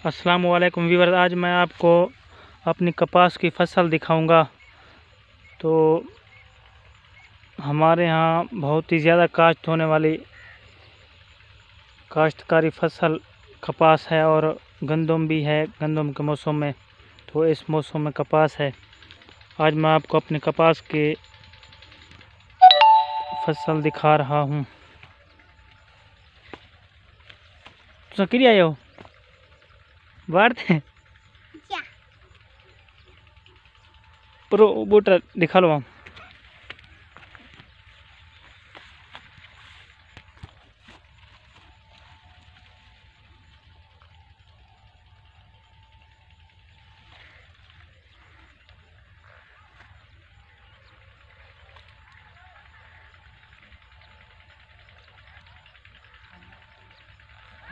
अस्सलाम वालेकुम व्यूअर्स, आज मैं आपको अपनी कपास की फसल दिखाऊंगा। तो हमारे यहाँ बहुत ही ज़्यादा काश्त होने वाली काश्तकारी फसल कपास है और गंदम भी है। गंदम के मौसम में, तो इस मौसम में कपास है। आज मैं आपको अपने कपास की फसल दिखा रहा हूँ। तो सक्रिय आए हो बाढ़ते प्रो बूटा दिखा लो हम।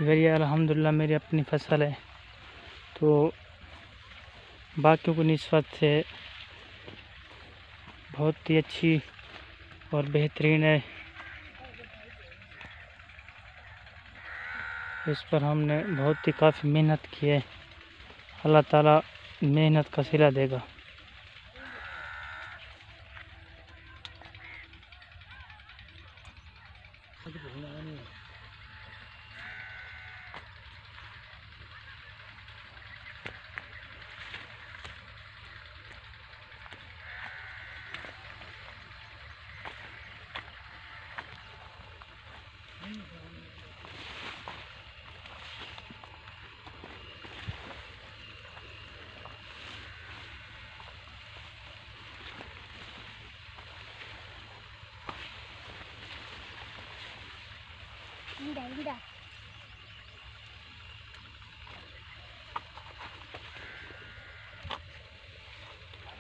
ये अल्हम्दुलिल्लाह मेरी अपनी फसल है, तो बाकियों की निस्बत से बहुत ही अच्छी और बेहतरीन है। इस पर हमने बहुत ही काफ़ी मेहनत की है। अल्लाह ताला मेहनत का सिला देगा।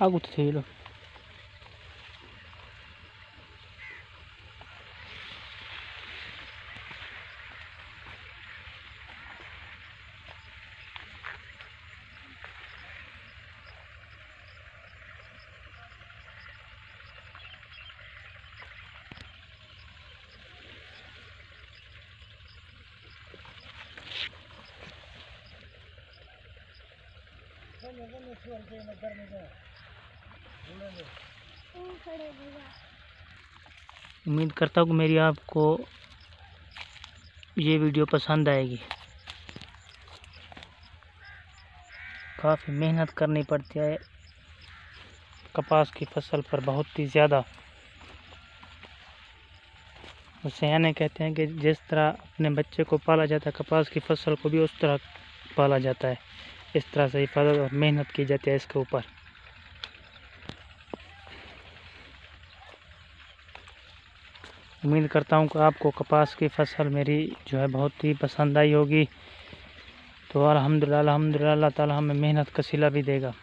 आगुत थे लोग। उम्मीद करता हूँ कि मेरी आपको ये वीडियो पसंद आएगी। काफ़ी मेहनत करनी पड़ती है कपास की फसल पर, बहुत ही ज़्यादा। सयाने कहते हैं कि जिस तरह अपने बच्चे को पाला जाता है, कपास की फसल को भी उस तरह पाला जाता है। इस तरह से हिफाजत और मेहनत की जाती है इसके ऊपर। उम्मीद करता हूँ कि आपको कपास की फसल मेरी जो है बहुत ही पसंद आई होगी। तो अल्हम्दुलिल्लाह अल्लाह ताला हमें मेहनत का सिला भी देगा।